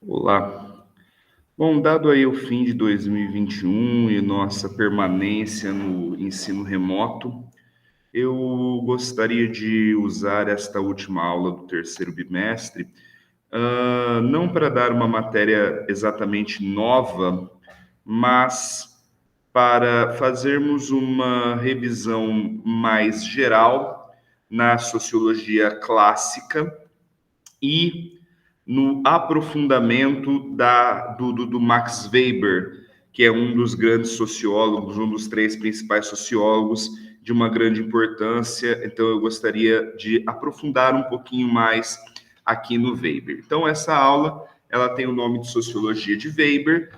Olá. Bom, dado aí o fim de 2021 e nossa permanência no ensino remoto, eu gostaria de usar esta última aula do terceiro bimestre, não para dar uma matéria exatamente nova, mas para fazermos uma revisão mais geral na sociologia clássica e no aprofundamento do Max Weber, que é um dos grandes sociólogos, um dos três principais sociólogos de uma grande importância. Então, eu gostaria de aprofundar um pouquinho mais aqui no Weber. Então, essa aula ela tem o nome de Sociologia de Weber,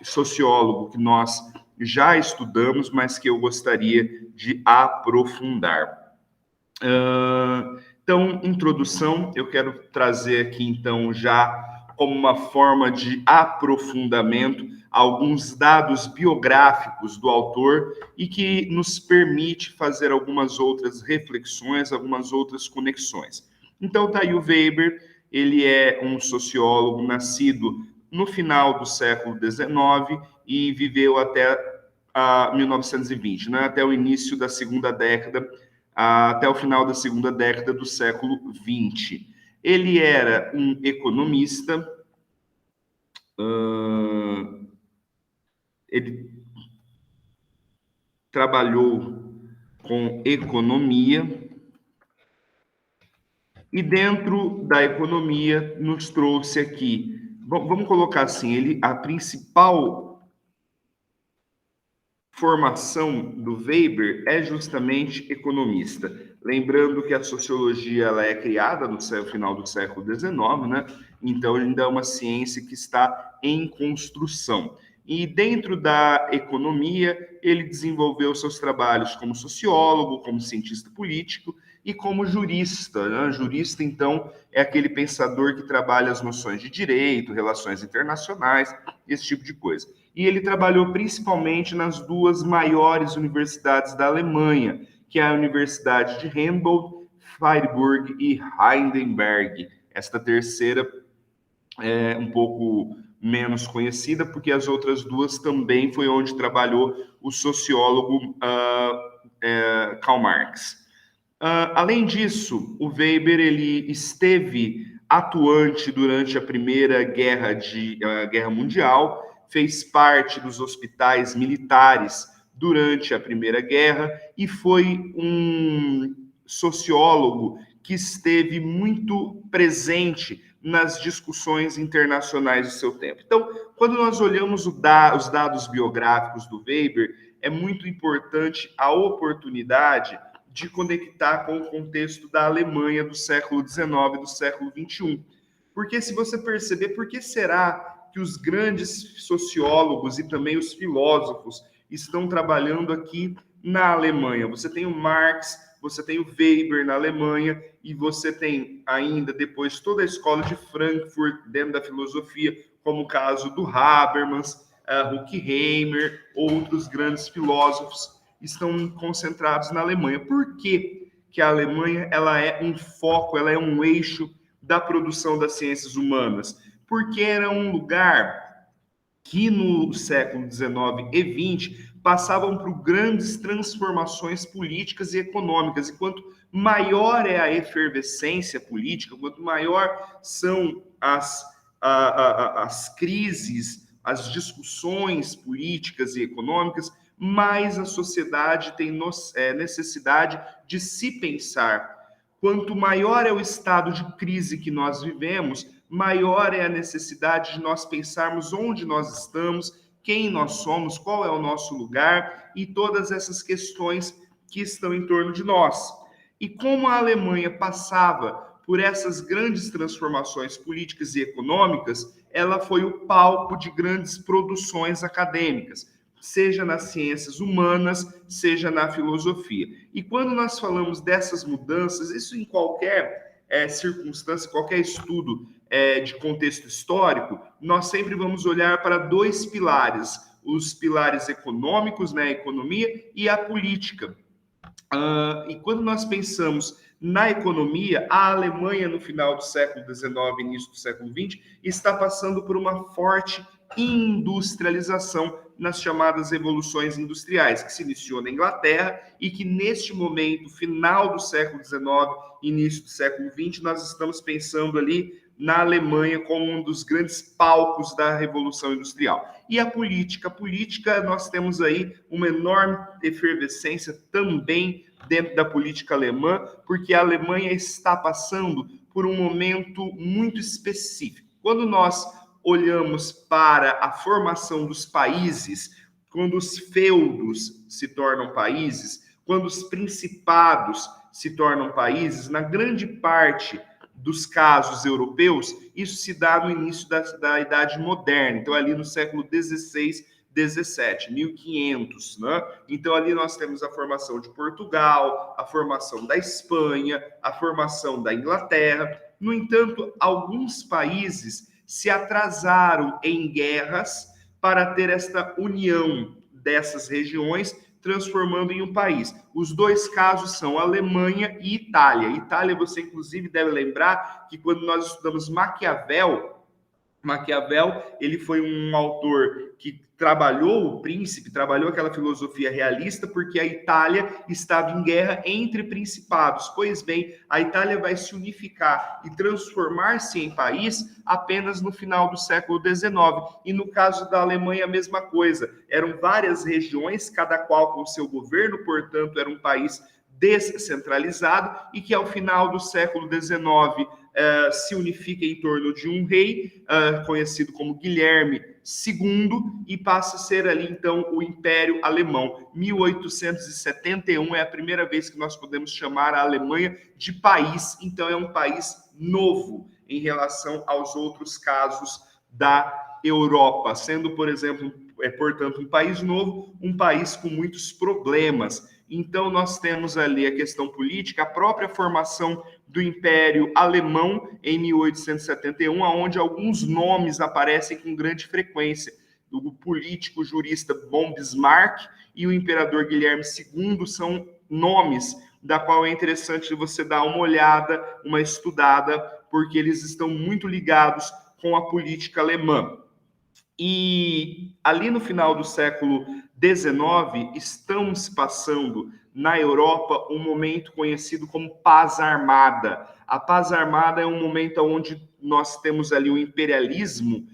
sociólogo que nós já estudamos, mas que eu gostaria de aprofundar. Então, introdução, eu quero trazer aqui, então, já como uma forma de aprofundamento, alguns dados biográficos do autor e que nos permite fazer algumas outras reflexões, algumas outras conexões. Então, tá aí o Weber, ele é um sociólogo nascido no final do século XIX e viveu até 1920, né? Até o início da segunda década, até o final da segunda década do século XX. Ele era um economista, ele trabalhou com economia e dentro da economia nos trouxe aqui, vamos colocar assim, a principal formação do Weber é justamente economista. Lembrando que a sociologia ela é criada no final do século XIX, né? Então ainda é uma ciência que está em construção. E dentro da economia, ele desenvolveu seus trabalhos como sociólogo, como cientista político e como jurista, né? Jurista, então, é aquele pensador que trabalha as noções de direito, relações internacionais, esse tipo de coisa. E ele trabalhou principalmente nas duas maiores universidades da Alemanha, que é a Universidade de Humboldt, Freiburg e Heidelberg. Esta terceira é um pouco menos conhecida, porque as outras duas também foi onde trabalhou o sociólogo Karl Marx. Além disso, o Weber ele esteve atuante durante a Primeira Guerra Mundial, fez parte dos hospitais militares durante a Primeira Guerra e foi um sociólogo que esteve muito presente nas discussões internacionais do seu tempo. Então, quando nós olhamos os dados biográficos do Weber, é muito importante a oportunidade de conectar com o contexto da Alemanha do século XIX e do século XXI. Porque se você perceber, por que será que os grandes sociólogos e também os filósofos estão trabalhando aqui na Alemanha? Você tem o Marx, você tem o Weber na Alemanha e você tem ainda depois toda a escola de Frankfurt dentro da filosofia, como o caso do Habermas, Horkheimer, outros grandes filósofos estão concentrados na Alemanha. Por que a Alemanha ela é um foco, ela é um eixo da produção das ciências humanas? Porque era um lugar que no século XIX e XX passavam por grandes transformações políticas e econômicas. E quanto maior é a efervescência política, quanto maior são as crises, as discussões políticas e econômicas, mais a sociedade tem necessidade de se pensar. Quanto maior é o estado de crise que nós vivemos, maior é a necessidade de nós pensarmos onde nós estamos, quem nós somos, qual é o nosso lugar e todas essas questões que estão em torno de nós. E como a Alemanha passava por essas grandes transformações políticas e econômicas, ela foi o palco de grandes produções acadêmicas, seja nas ciências humanas, seja na filosofia. E quando nós falamos dessas mudanças, isso em qualquer circunstância, qualquer estudo de contexto histórico, nós sempre vamos olhar para dois pilares, os pilares econômicos, né, a economia, e a política. E quando nós pensamos Na economia, a Alemanha, no final do século XIX, início do século XX, está passando por uma forte industrialização nas chamadas revoluções industriais, que se iniciou na Inglaterra e que, neste momento, final do século XIX, início do século XX, nós estamos pensando ali na Alemanha como um dos grandes palcos da Revolução Industrial. E a política, nós temos aí uma enorme efervescência também dentro da política alemã, porque a Alemanha está passando por um momento muito específico. Quando nós olhamos para a formação dos países, quando os feudos se tornam países, quando os principados se tornam países, na grande parte dos casos europeus, isso se dá no início da Idade Moderna, então ali no século XVI, 17, 1500, né? Então ali nós temos a formação de Portugal, a formação da Espanha, a formação da Inglaterra. No entanto, alguns países se atrasaram em guerras para ter esta união dessas regiões, transformando em um país. Os dois casos são Alemanha e Itália. Itália, você inclusive deve lembrar que quando nós estudamos Maquiavel, ele foi um autor que trabalhou o príncipe, trabalhou aquela filosofia realista, porque a Itália estava em guerra entre principados. Pois bem, a Itália vai se unificar e transformar-se em país apenas no final do século XIX. E no caso da Alemanha, a mesma coisa. Eram várias regiões, cada qual com seu governo, portanto, era um país descentralizado e que ao final do século XIX se unifica em torno de um rei, conhecido como Guilherme II, e passa a ser ali, então, o Império Alemão. 1871 é a primeira vez que nós podemos chamar a Alemanha de país, então é um país novo em relação aos outros casos da Europa, sendo, por exemplo, portanto, um país novo, um país com muitos problemas. Então, nós temos ali a questão política, a própria formação do Império Alemão em 1871, onde alguns nomes aparecem com grande frequência. O político jurista von Bismarck e o imperador Guilherme II são nomes da qual é interessante você dar uma olhada, uma estudada, porque eles estão muito ligados com a política alemã. E ali no final do século XIX, estamos passando na Europa um momento conhecido como paz armada. A paz armada é um momento onde nós temos ali um imperialismo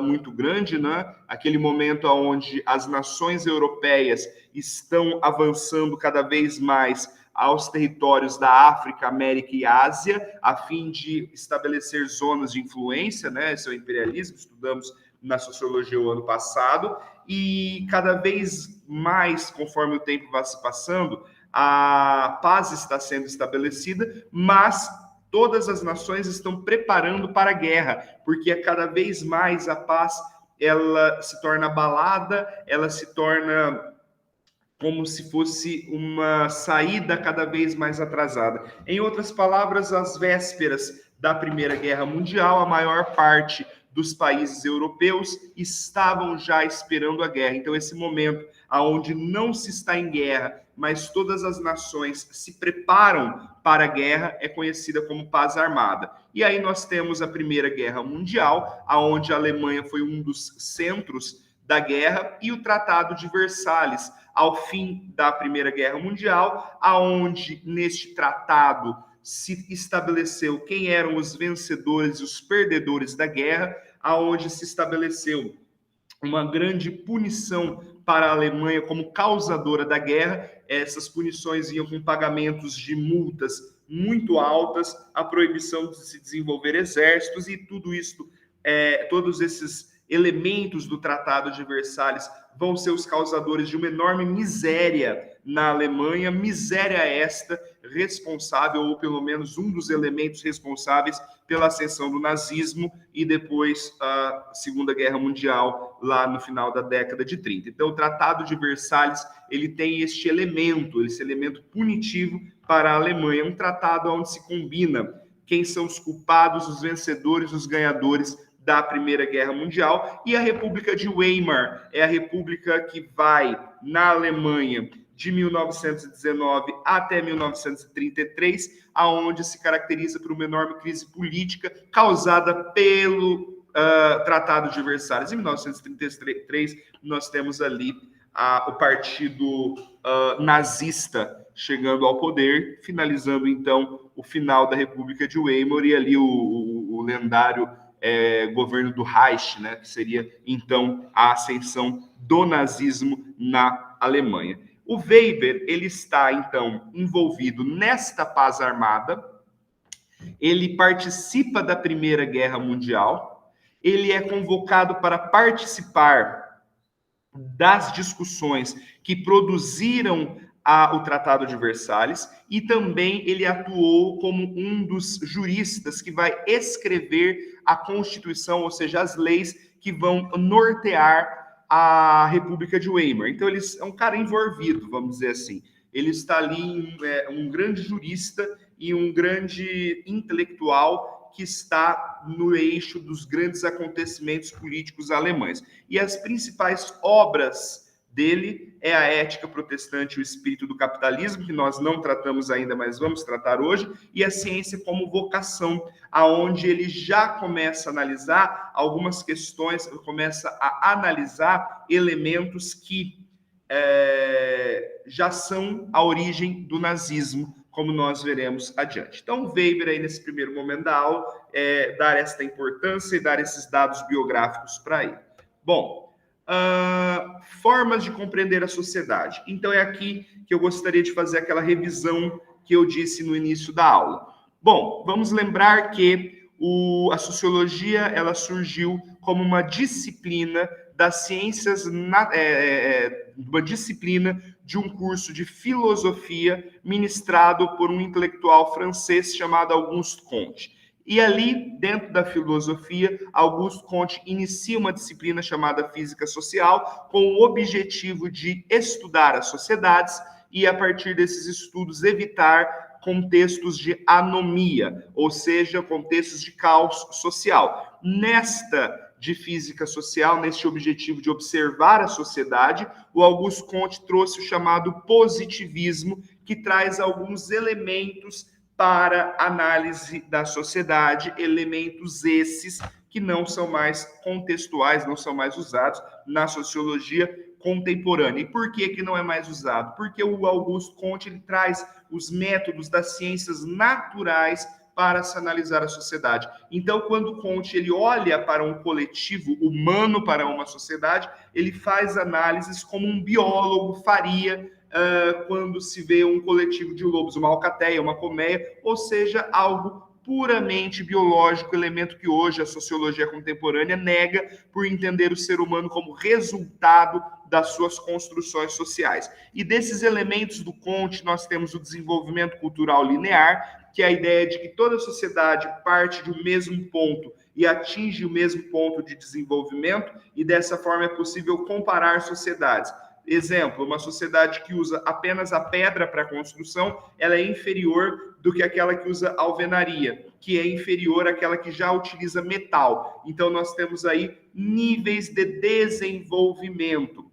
muito grande, né? Aquele momento onde as nações europeias estão avançando cada vez mais aos territórios da África, América e Ásia, a fim de estabelecer zonas de influência, né? Esse é o imperialismo, estudamos na sociologia o ano passado, e cada vez mais, conforme o tempo vai se passando, a paz está sendo estabelecida, mas todas as nações estão preparando para a guerra, porque cada vez mais a paz ela se torna abalada, ela se torna como se fosse uma saída cada vez mais atrasada. Em outras palavras, às vésperas da Primeira Guerra Mundial, a maior parte dos países europeus estavam já esperando a guerra. Então, esse momento onde não se está em guerra, mas todas as nações se preparam para a guerra, é conhecida como paz armada. E aí nós temos a Primeira Guerra Mundial, onde a Alemanha foi um dos centros da guerra, e o Tratado de Versalhes, ao fim da Primeira Guerra Mundial, aonde neste tratado se estabeleceu quem eram os vencedores e os perdedores da guerra, aonde se estabeleceu uma grande punição para a Alemanha como causadora da guerra. Essas punições iam com pagamentos de multas muito altas, a proibição de se desenvolver exércitos, e tudo isso, todos esses elementos do Tratado de Versalhes vão ser os causadores de uma enorme miséria na Alemanha, miséria esta responsável, ou pelo menos um dos elementos responsáveis pela ascensão do nazismo e depois a Segunda Guerra Mundial, lá no final da década de 30. Então, o Tratado de Versalhes, ele tem esse elemento punitivo para a Alemanha, um tratado onde se combina quem são os culpados, os vencedores, os ganhadores da Primeira Guerra Mundial. E a República de Weimar é a república que vai, na Alemanha, de 1919 até 1933, aonde se caracteriza por uma enorme crise política causada pelo Tratado de Versalhes. Em 1933, nós temos ali o partido nazista chegando ao poder, finalizando, então, o final da República de Weimar e ali o lendário governo do Reich, né, que seria, então, a ascensão do nazismo na Alemanha. O Weber, ele está, então, envolvido nesta paz armada, ele participa da Primeira Guerra Mundial, ele é convocado para participar das discussões que produziram o Tratado de Versalhes, e também ele atuou como um dos juristas que vai escrever a Constituição, ou seja, as leis que vão nortear a República de Weimar. Então, ele é um cara envolvido, vamos dizer assim. Ele está ali, um grande jurista e um grande intelectual que está no eixo dos grandes acontecimentos políticos alemães. E as principais obras dele é a Ética Protestante e o Espírito do Capitalismo, que nós não tratamos ainda, mas vamos tratar hoje, e a Ciência como Vocação, aonde ele já começa a analisar algumas questões, começa a analisar elementos que já são a origem do nazismo, como nós veremos adiante. Então, Weber, aí nesse primeiro momento da aula, dar esta importância e dar esses dados biográficos para ele. Bom, formas de compreender a sociedade. Então, é aqui que eu gostaria de fazer aquela revisão que eu disse no início da aula. Bom, vamos lembrar que a sociologia ela surgiu como uma disciplina das ciências, uma disciplina de um curso de filosofia ministrado por um intelectual francês chamado Auguste Comte. E ali, dentro da filosofia, Auguste Comte inicia uma disciplina chamada Física Social, com o objetivo de estudar as sociedades e, a partir desses estudos, evitar contextos de anomia, ou seja, contextos de caos social. Nesta de física social, neste objetivo de observar a sociedade, o Auguste Comte trouxe o chamado positivismo, que traz alguns elementos para análise da sociedade, elementos esses que não são mais contextuais, não são mais usados na sociologia contemporânea. E por que não é mais usado? Porque o Auguste Comte ele traz os métodos das ciências naturais para se analisar a sociedade. Então, quando Comte ele olha para um coletivo humano, para uma sociedade, ele faz análises como um biólogo faria quando se vê um coletivo de lobos, uma alcateia, uma colmeia, ou seja, algo puramente biológico, elemento que hoje a sociologia contemporânea nega por entender o ser humano como resultado das suas construções sociais. E desses elementos do Comte, nós temos o desenvolvimento cultural linear, que é a ideia de que toda sociedade parte de um mesmo ponto e atinge o mesmo ponto de desenvolvimento, e dessa forma é possível comparar sociedades. Exemplo, uma sociedade que usa apenas a pedra para a construção, ela é inferior do que aquela que usa alvenaria, que é inferior àquela que já utiliza metal. Então, nós temos aí níveis de desenvolvimento.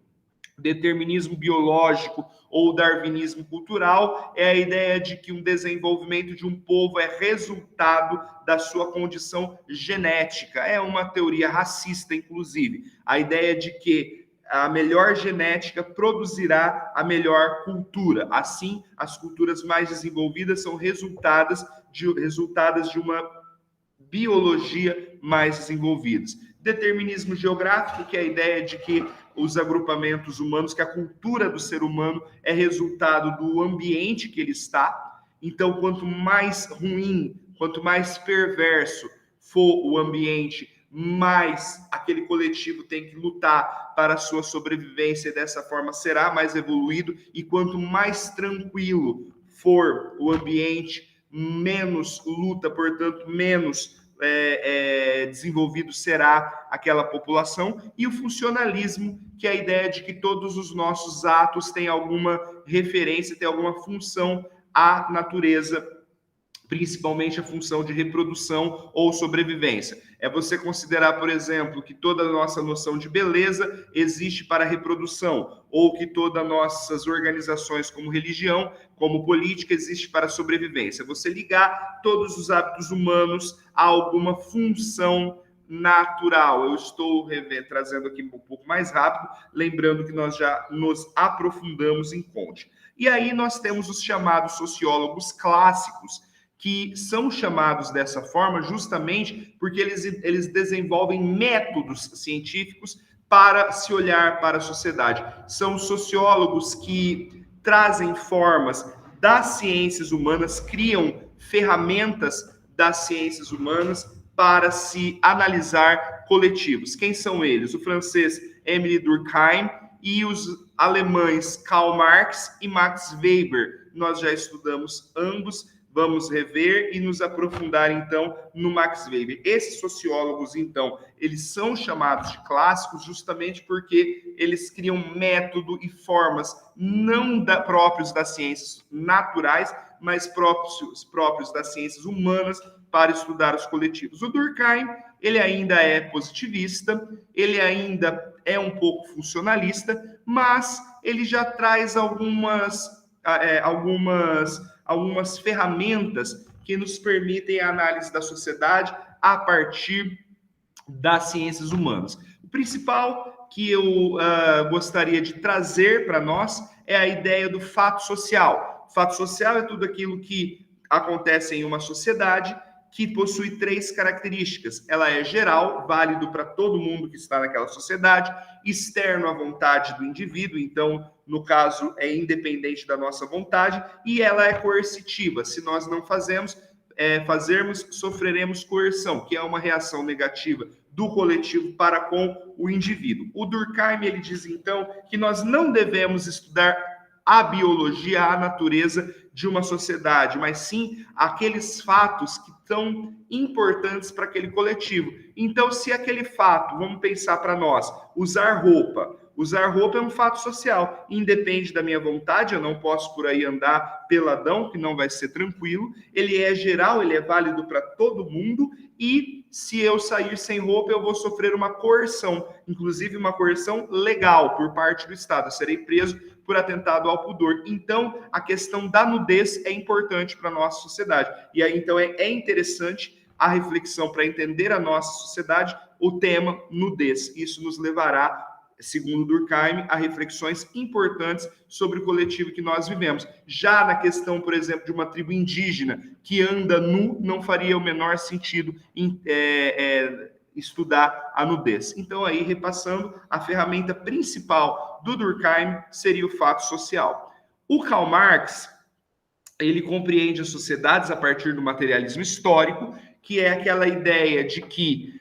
Determinismo biológico ou darwinismo cultural é a ideia de que um desenvolvimento de um povo é resultado da sua condição genética. É uma teoria racista, inclusive. A ideia de que a melhor genética produzirá a melhor cultura. Assim, as culturas mais desenvolvidas são resultadas de uma biologia mais desenvolvida. Determinismo geográfico, que é a ideia de que os agrupamentos humanos, que a cultura do ser humano é resultado do ambiente que ele está. Então, quanto mais ruim, quanto mais perverso for o ambiente, mais aquele coletivo tem que lutar para a sua sobrevivência, e dessa forma será mais evoluído. E quanto mais tranquilo for o ambiente, menos luta, portanto, menos desenvolvido será aquela população. E o funcionalismo, que é a ideia de que todos os nossos atos têm alguma referência, têm alguma função à natureza. principalmente a função de reprodução ou sobrevivência. É você considerar, por exemplo, que toda a nossa noção de beleza existe para a reprodução, ou que todas as nossas organizações como religião, como política, existe para a sobrevivência. Você ligar todos os hábitos humanos a alguma função natural. Eu estou trazendo aqui um pouco mais rápido, lembrando que nós já nos aprofundamos em Comte. E aí nós temos os chamados sociólogos clássicos, que são chamados dessa forma justamente porque eles desenvolvem métodos científicos para se olhar para a sociedade. São sociólogos que trazem formas das ciências humanas, criam ferramentas das ciências humanas para se analisar coletivos. Quem são eles? O francês Émile Durkheim e os alemães Karl Marx e Max Weber. Nós já estudamos ambos, vamos rever e nos aprofundar, então, no Max Weber. Esses sociólogos, então, eles são chamados de clássicos justamente porque eles criam método e formas não próprios das ciências naturais, mas próprios das ciências humanas para estudar os coletivos. O Durkheim, ele ainda é positivista, ele ainda é um pouco funcionalista, mas ele já traz algumas ferramentas que nos permitem a análise da sociedade a partir das ciências humanas. O principal que eu gostaria de trazer para nós é a ideia do fato social. O fato social é tudo aquilo que acontece em uma sociedade que possui 3 características. Ela é geral, válido para todo mundo que está naquela sociedade, externo à vontade do indivíduo, então, no caso, é independente da nossa vontade, e ela é coercitiva. Se nós não fazermos, sofreremos coerção, que é uma reação negativa do coletivo para com o indivíduo. O Durkheim, ele diz, então, que nós não devemos estudar a biologia, a natureza de uma sociedade, mas sim aqueles fatos que são importantes para aquele coletivo. Então, se aquele fato, vamos pensar para nós, usar roupa é um fato social, independe da minha vontade, eu não posso por aí andar peladão, que não vai ser tranquilo, ele é geral, ele é válido para todo mundo, e se eu sair sem roupa, eu vou sofrer uma coerção, inclusive uma coerção legal por parte do Estado, eu serei preso por atentado ao pudor. Então, a questão da nudez é importante para a nossa sociedade. E aí, então, é interessante a reflexão para entender a nossa sociedade, o tema nudez. Isso nos levará, segundo Durkheim, a reflexões importantes sobre o coletivo que nós vivemos. Já na questão, por exemplo, de uma tribo indígena que anda nu, não faria o menor sentido estudar a nudez. Então, aí, repassando, a ferramenta principal do Durkheim seria o fato social. O Karl Marx, ele compreende as sociedades a partir do materialismo histórico, que é aquela ideia de que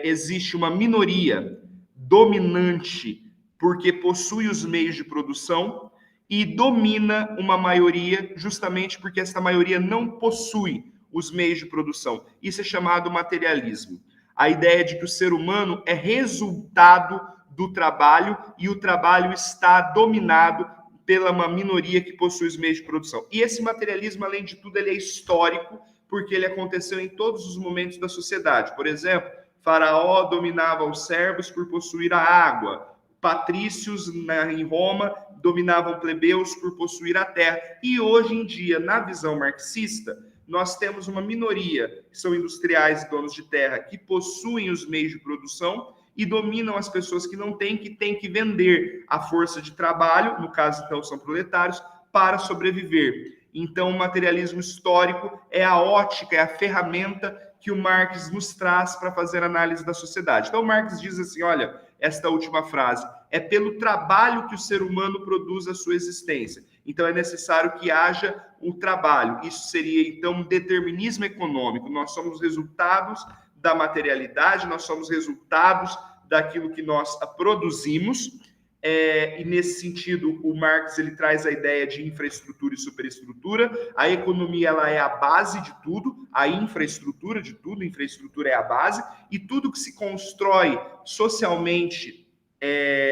existe uma minoria dominante porque possui os meios de produção e domina uma maioria justamente porque essa maioria não possui os meios de produção. Isso é chamado materialismo. A ideia de que o ser humano é resultado do trabalho e o trabalho está dominado pela uma minoria que possui os meios de produção. E esse materialismo, além de tudo, ele é histórico, porque ele aconteceu em todos os momentos da sociedade. Por exemplo, Faraó dominava os servos por possuir a água. Patrícios em Roma dominavam plebeus por possuir a terra. E hoje em dia, na visão marxista, nós temos uma minoria, que são industriais e donos de terra, que possuem os meios de produção e dominam as pessoas que não têm, que têm que vender a força de trabalho, no caso, então, são proletários, para sobreviver. Então, o materialismo histórico é a ótica, é a ferramenta que o Marx nos traz para fazer análise da sociedade. Então, o Marx diz assim, olha, esta última frase, é pelo trabalho que o ser humano produz a sua existência. Então, é necessário que haja um trabalho. Isso seria, então, um determinismo econômico. Nós somos resultados da materialidade, nós somos resultados daquilo que nós produzimos. E nesse sentido, o Marx ele traz a ideia de infraestrutura e superestrutura. A economia ela é a base de tudo, a infraestrutura de tudo, a infraestrutura é a base, e tudo que se constrói socialmente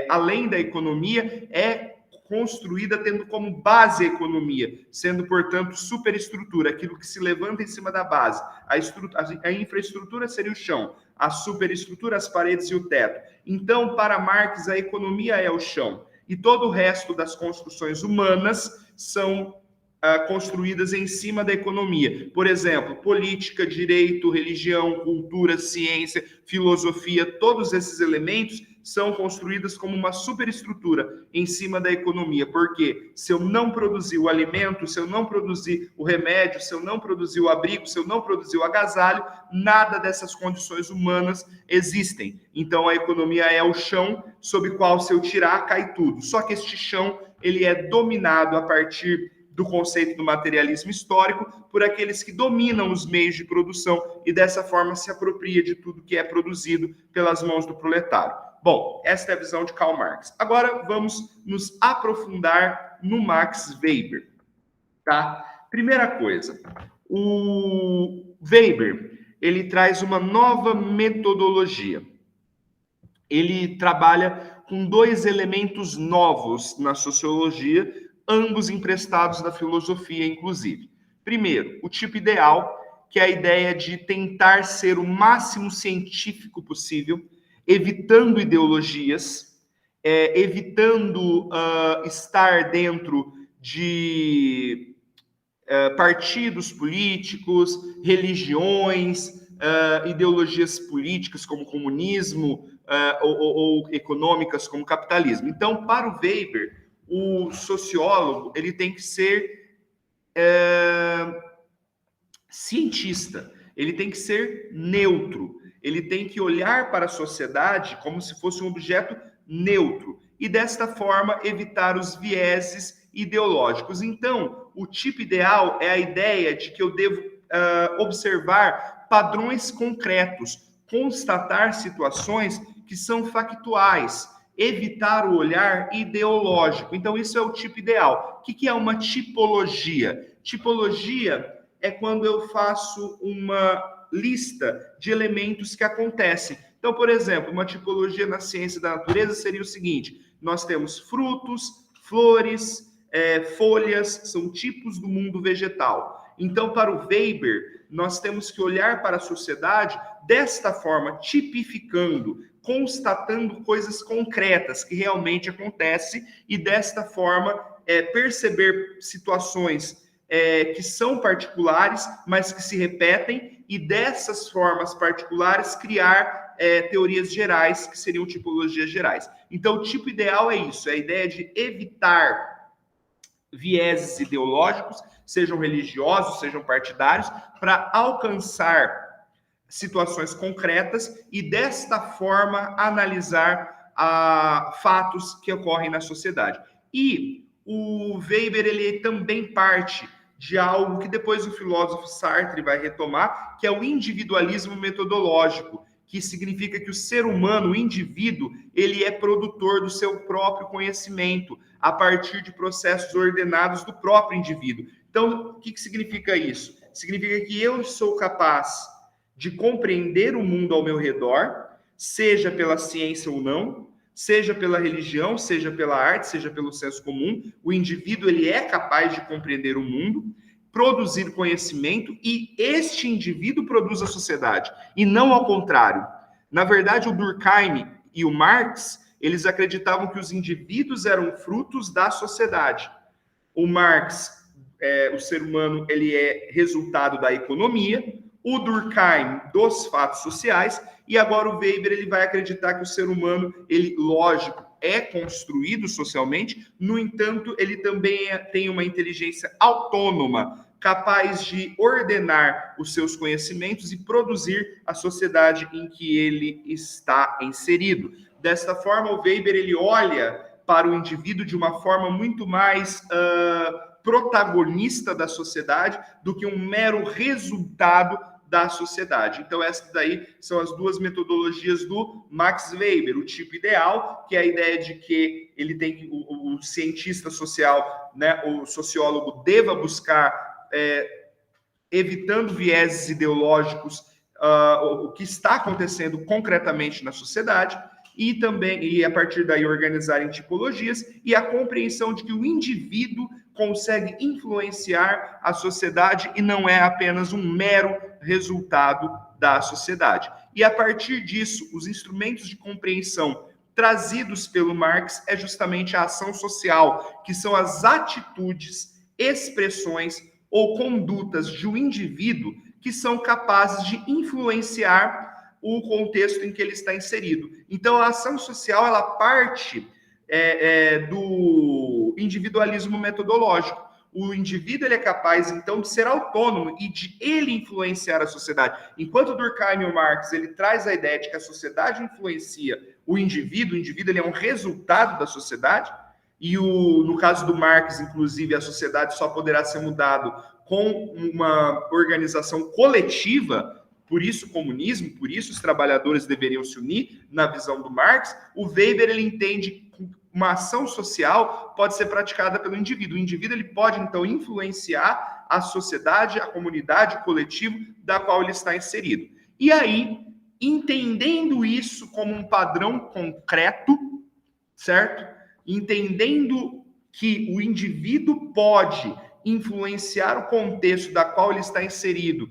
além da economia é construída tendo como base a economia, sendo, portanto, superestrutura, aquilo que se levanta em cima da base. A infraestrutura seria o chão, a superestrutura, as paredes e o teto. Então, para Marx, a economia é o chão, e todo o resto das construções humanas são construídas em cima da economia. Por exemplo, política, direito, religião, cultura, ciência, filosofia, todos esses elementos são construídos como uma superestrutura em cima da economia. Porque se eu não produzir o alimento, se eu não produzir o remédio, se eu não produzir o abrigo, se eu não produzir o agasalho, nada dessas condições humanas existem. Então a economia é o chão sob o qual, se eu tirar, cai tudo. Só que este chão, ele é dominado a partir do conceito do materialismo histórico por aqueles que dominam os meios de produção e dessa forma se apropria de tudo que é produzido pelas mãos do proletário. Bom, esta é a visão de Karl Marx. Agora vamos nos aprofundar no Max Weber, tá? Primeira coisa, o Weber, ele traz uma nova metodologia. Ele trabalha com dois elementos novos na sociologia, ambos emprestados da filosofia, inclusive. Primeiro, o tipo ideal, que é a ideia de tentar ser o máximo científico possível, evitando ideologias, evitando estar dentro de partidos políticos, religiões, ideologias políticas como comunismo ou econômicas como capitalismo. Então, para o Weber, o sociólogo ele tem que ser cientista, ele tem que ser neutro, ele tem que olhar para a sociedade como se fosse um objeto neutro e, desta forma, evitar os vieses ideológicos. Então, o tipo ideal é a ideia de que eu devo observar padrões concretos, constatar situações que são factuais, evitar o olhar ideológico. Então, isso é o tipo ideal. O que é uma tipologia? Tipologia é quando eu faço uma lista de elementos que acontecem. Então, por exemplo, uma tipologia na ciência da natureza seria o seguinte: nós temos frutos, flores, folhas, são tipos do mundo vegetal. Então, para o Weber, nós temos que olhar para a sociedade desta forma, tipificando, constatando coisas concretas que realmente acontecem e, desta forma, perceber situações que são particulares, mas que se repetem, e dessas formas particulares criar teorias gerais, que seriam tipologias gerais. Então, o tipo ideal é isso, é a ideia de evitar vieses ideológicos, sejam religiosos, sejam partidários, para alcançar situações concretas e, desta forma, analisar fatos que ocorrem na sociedade. E o Weber, ele também parte de algo que depois o filósofo Sartre vai retomar, que é o individualismo metodológico, que significa que o ser humano, o indivíduo, ele é produtor do seu próprio conhecimento, a partir de processos ordenados do próprio indivíduo. Então, o que significa isso? Significa que eu sou capaz de compreender o mundo ao meu redor, seja pela ciência ou não, seja pela religião, seja pela arte, seja pelo senso comum. O indivíduo, ele é capaz de compreender o mundo, produzir conhecimento, e este indivíduo produz a sociedade, e não ao contrário. Na verdade, o Durkheim e o Marx, eles acreditavam que os indivíduos eram frutos da sociedade. O Marx, o ser humano, ele é resultado da economia, o Durkheim dos fatos sociais, e agora o Weber, ele vai acreditar que o ser humano, ele, lógico, é construído socialmente, no entanto, ele também tem uma inteligência autônoma, capaz de ordenar os seus conhecimentos e produzir a sociedade em que ele está inserido. Desta forma, o Weber, ele olha para o indivíduo de uma forma muito mais protagonista da sociedade do que um mero resultado da sociedade. Então, essas daí são as duas metodologias do Max Weber. O tipo ideal, que é a ideia de que ele tem que, o cientista social, né, o sociólogo, deva buscar, evitando vieses ideológicos, o que está acontecendo concretamente na sociedade. e também, e a partir daí, organizar em tipologias, e a compreensão de que o indivíduo consegue influenciar a sociedade e não é apenas um mero resultado da sociedade. E a partir disso, os instrumentos de compreensão trazidos pelo Marx é justamente a ação social, que são as atitudes, expressões ou condutas de um indivíduo que são capazes de influenciar o contexto em que ele está inserido. Então, a ação social, ela parte do individualismo metodológico. O indivíduo ele é capaz, então, de ser autônomo e de ele influenciar a sociedade. Enquanto Durkheim e Marx ele traz a ideia de que a sociedade influencia o indivíduo ele é um resultado da sociedade, e no caso do Marx, inclusive, a sociedade só poderá ser mudada com uma organização coletiva, por isso o comunismo, por isso os trabalhadores deveriam se unir, na visão do Marx. O Weber ele entende que uma ação social pode ser praticada pelo indivíduo. O indivíduo ele pode, então, influenciar a sociedade, a comunidade, o coletivo da qual ele está inserido. E aí, entendendo isso como um padrão concreto, certo? Entendendo que o indivíduo pode influenciar o contexto da qual ele está inserido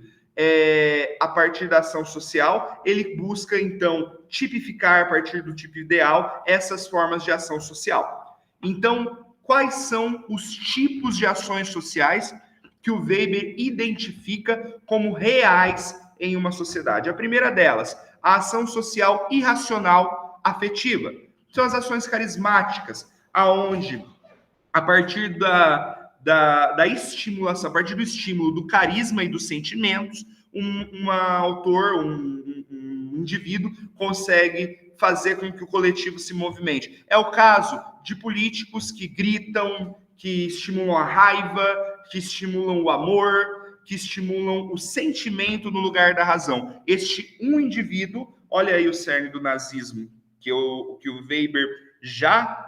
a partir da ação social, ele busca, então, tipificar, a partir do tipo ideal, essas formas de ação social. Então, quais são os tipos de ações sociais que o Weber identifica como reais em uma sociedade? A primeira delas, a ação social irracional afetiva. São as ações carismáticas, aonde, a partir da estimulação, a partir do estímulo do carisma e dos sentimentos, um autor, um indivíduo consegue fazer com que o coletivo se movimente. É o caso de políticos que gritam, que estimulam a raiva, que estimulam o amor, que estimulam o sentimento no lugar da razão. Este indivíduo, olha aí o cerne do nazismo, que o Weber já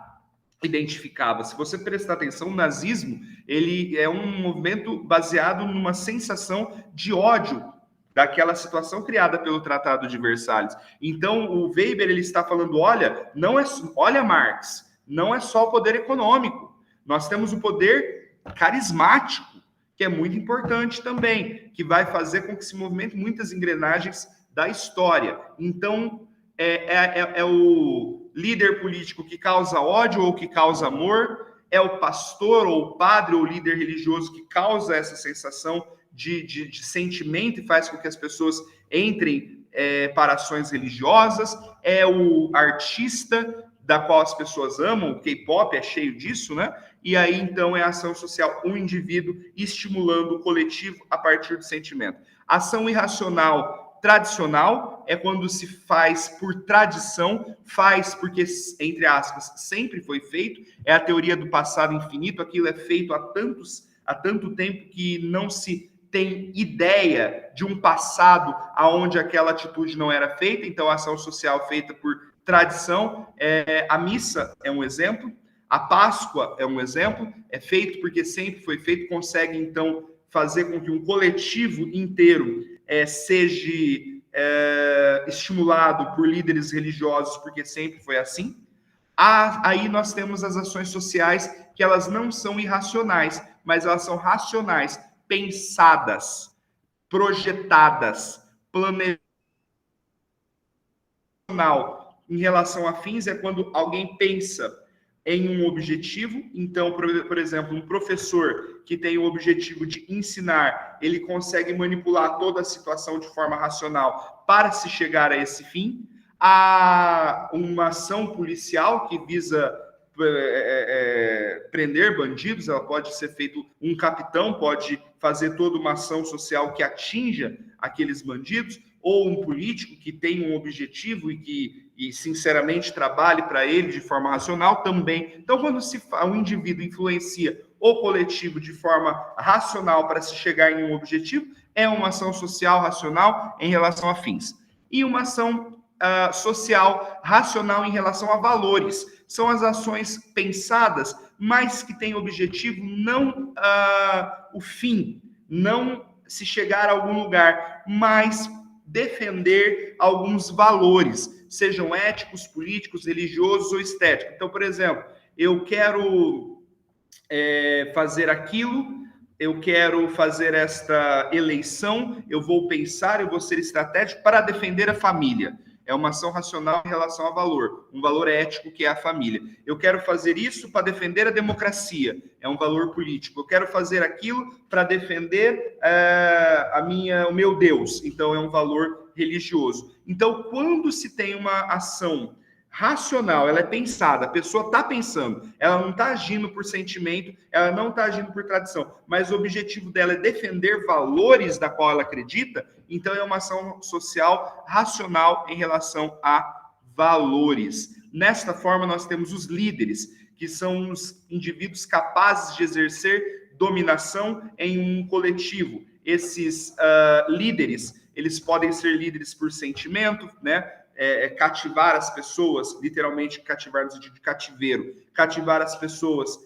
identificava. Se você prestar atenção, o nazismo ele é um movimento baseado numa sensação de ódio daquela situação criada pelo Tratado de Versalhes. Então, o Weber ele está falando, olha Marx, não é só o poder econômico, nós temos o poder carismático, que é muito importante também, que vai fazer com que se movimentem muitas engrenagens da história. Então, é o líder político que causa ódio ou que causa amor, é o pastor ou o padre ou líder religioso que causa essa sensação de sentimento e faz com que as pessoas entrem para ações religiosas, é o artista da qual as pessoas amam, o K-pop é cheio disso, né? E aí, então, é a ação social, um indivíduo estimulando o coletivo a partir do sentimento. Ação irracional tradicional é quando se faz por tradição, faz porque, entre aspas, sempre foi feito, é a teoria do passado infinito, aquilo é feito há tanto tempo que não se tem ideia de um passado aonde aquela atitude não era feita, então a ação social feita por tradição, a missa é um exemplo, a Páscoa é um exemplo, é feito porque sempre foi feito, consegue então fazer com que um coletivo inteiro seja estimulado por líderes religiosos, porque sempre foi assim. Aí nós temos as ações sociais, que elas não são irracionais, mas elas são racionais, pensadas, projetadas, planejadas. Em relação a fins, é quando alguém pensa em um objetivo. Então, por exemplo, um professor que tem o objetivo de ensinar, ele consegue manipular toda a situação de forma racional para se chegar a esse fim. Há uma ação policial que visa prender bandidos, ela pode ser feito, um capitão pode fazer toda uma ação social que atinja aqueles bandidos, ou um político que tem um objetivo e sinceramente trabalhe para ele de forma racional também. Então, quando um indivíduo influencia o coletivo de forma racional para se chegar em um objetivo, é uma ação social racional em relação a fins. E uma ação social racional em relação a valores. São as ações pensadas, mas que têm objetivo não o fim, não se chegar a algum lugar, mas defender alguns valores, sejam éticos, políticos, religiosos ou estéticos. Então, por exemplo, eu quero fazer aquilo, eu quero fazer esta eleição, eu vou pensar, eu vou ser estratégico para defender a família. É uma ação racional em relação a valor, um valor ético que é a família. Eu quero fazer isso para defender a democracia, é um valor político. Eu quero fazer aquilo para defender o meu Deus, então é um valor religioso. Então, quando se tem uma ação racional, ela é pensada, a pessoa está pensando, ela não está agindo por sentimento, ela não está agindo por tradição, mas o objetivo dela é defender valores da qual ela acredita, então é uma ação social racional em relação a valores. Nesta forma, nós temos os líderes, que são os indivíduos capazes de exercer dominação em um coletivo. Esses líderes, eles podem ser líderes por sentimento, né? Cativar as pessoas, literalmente cativar no sentido de cativeiro, cativar as pessoas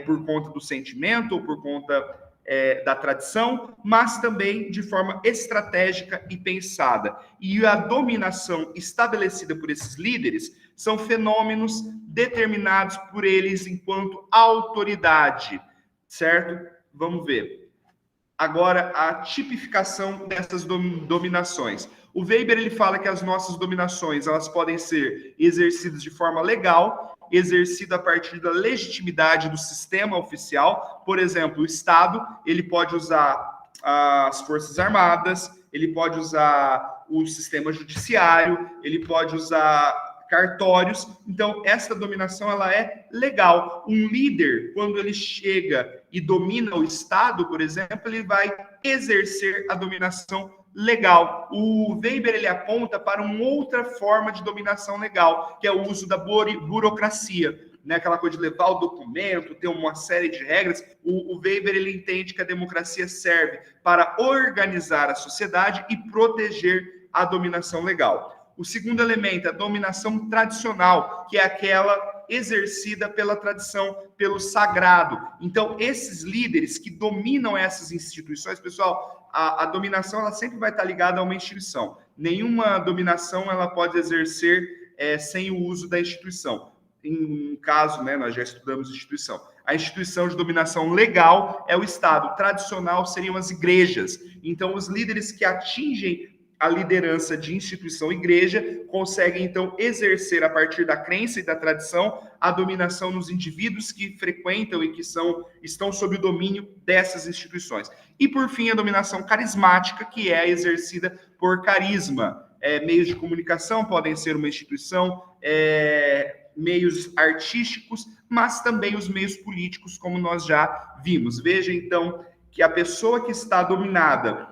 por conta do sentimento ou por conta da tradição, mas também de forma estratégica e pensada. E a dominação estabelecida por esses líderes são fenômenos determinados por eles enquanto autoridade, certo? Vamos ver. Agora, a tipificação dessas dominações. O Weber ele fala que as nossas dominações elas podem ser exercidas de forma legal, exercida a partir da legitimidade do sistema oficial. Por exemplo, o Estado ele pode usar as Forças Armadas, ele pode usar o sistema judiciário, ele pode usar cartórios. Então, essa dominação ela é legal. Um líder, quando ele chega e domina o Estado, por exemplo, ele vai exercer a dominação legal. O Weber ele aponta para uma outra forma de dominação legal, que é o uso da burocracia, né? Aquela coisa de levar o documento, ter uma série de regras. O Weber ele entende que a democracia serve para organizar a sociedade e proteger a dominação legal. O segundo elemento, a dominação tradicional, que é aquela exercida pela tradição, pelo sagrado. Então, esses líderes que dominam essas instituições, pessoal, a dominação ela sempre vai estar ligada a uma instituição. Nenhuma dominação ela pode exercer sem o uso da instituição. Em caso, né, nós já estudamos instituição. A instituição de dominação legal é o Estado. Tradicional seriam as igrejas. Então, os líderes que atingem a liderança de instituição igreja consegue, então, exercer, a partir da crença e da tradição, a dominação nos indivíduos que frequentam e que estão sob o domínio dessas instituições. E, por fim, a dominação carismática, que é exercida por carisma. Meios de comunicação podem ser uma instituição, meios artísticos, mas também os meios políticos, como nós já vimos. Veja, então, que a pessoa que está dominada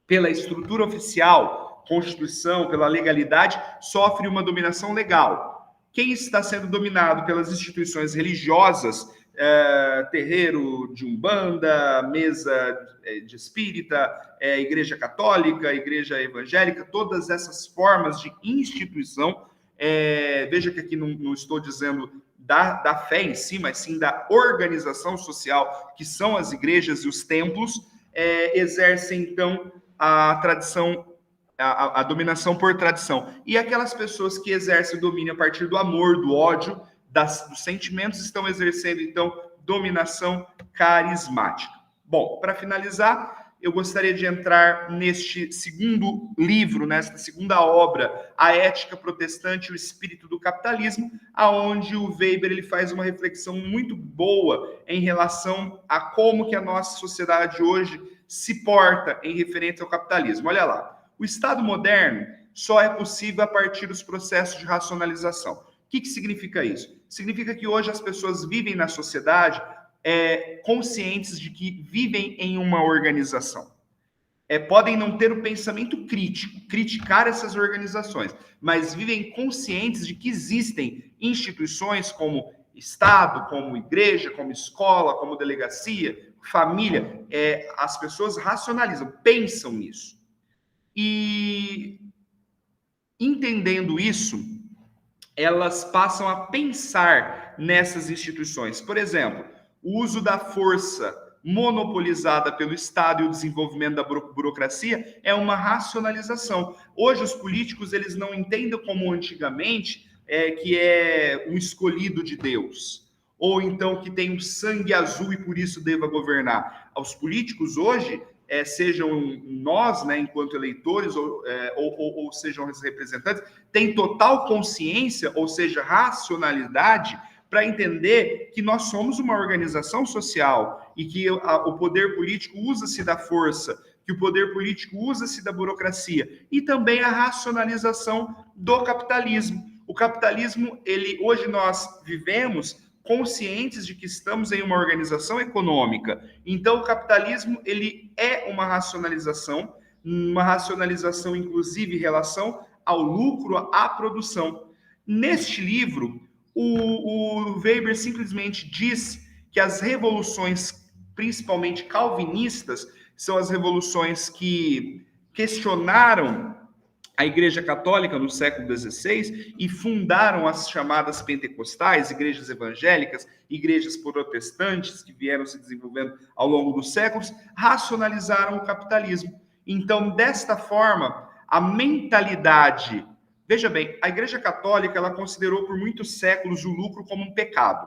pela estrutura oficial, Constituição, pela legalidade, sofre uma dominação legal. Quem está sendo dominado pelas instituições religiosas, terreiro de Umbanda, mesa de espírita, igreja católica, igreja evangélica, todas essas formas de instituição, veja que aqui não estou dizendo da fé em si, mas sim da organização social, que são as igrejas e os templos, exercem, então, a tradição, a dominação por tradição. E aquelas pessoas que exercem o domínio a partir do amor, do ódio, dos sentimentos, estão exercendo, então, dominação carismática. Bom, para finalizar, eu gostaria de entrar neste segundo livro, nesta segunda obra, A Ética Protestante e o Espírito do Capitalismo, aonde o Weber ele faz uma reflexão muito boa em relação a como que a nossa sociedade hoje se porta em referência ao capitalismo. Olha lá, o Estado moderno só é possível a partir dos processos de racionalização. O que significa isso? Significa que hoje as pessoas vivem na sociedade conscientes de que vivem em uma organização. Podem não ter o pensamento crítico, criticar essas organizações, mas vivem conscientes de que existem instituições como Estado, como igreja, como escola, como delegacia, família. As pessoas racionalizam, pensam nisso. E entendendo isso, elas passam a pensar nessas instituições. Por exemplo, o uso da força monopolizada pelo Estado e o desenvolvimento da burocracia é uma racionalização. Hoje os políticos eles não entendem como antigamente que é um escolhido de Deus, ou então que tem um sangue azul e por isso deva governar. Os políticos hoje, sejam nós, né, enquanto eleitores, ou sejam os representantes, têm total consciência, ou seja, racionalidade, para entender que nós somos uma organização social e que o poder político usa-se da força, que o poder político usa-se da burocracia e também a racionalização do capitalismo. O capitalismo, hoje nós vivemos conscientes de que estamos em uma organização econômica. Então, o capitalismo ele é uma racionalização inclusive em relação ao lucro, à produção. Neste livro, o Weber simplesmente diz que as revoluções, principalmente calvinistas, são as revoluções que questionaram a Igreja Católica no século XVI e fundaram as chamadas pentecostais, igrejas evangélicas, igrejas protestantes que vieram se desenvolvendo ao longo dos séculos, racionalizaram o capitalismo. Então, desta forma, a mentalidade... Veja bem, a Igreja Católica ela considerou por muitos séculos o lucro como um pecado.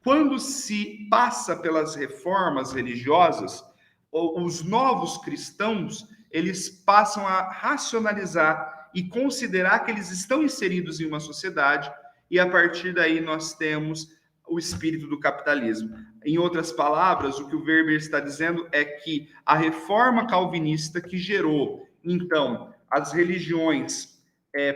Quando se passa pelas reformas religiosas, os novos cristãos eles passam a racionalizar e considerar que eles estão inseridos em uma sociedade e a partir daí nós temos o espírito do capitalismo. Em outras palavras, o que o Weber está dizendo é que a reforma calvinista que gerou, então, as religiões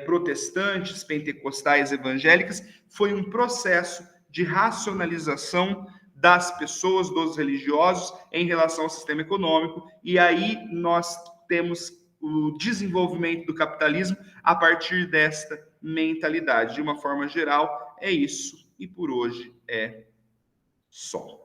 protestantes, pentecostais, evangélicas, foi um processo de racionalização das pessoas, dos religiosos, em relação ao sistema econômico, e aí nós temos o desenvolvimento do capitalismo a partir desta mentalidade. De uma forma geral, é isso, e por hoje é só.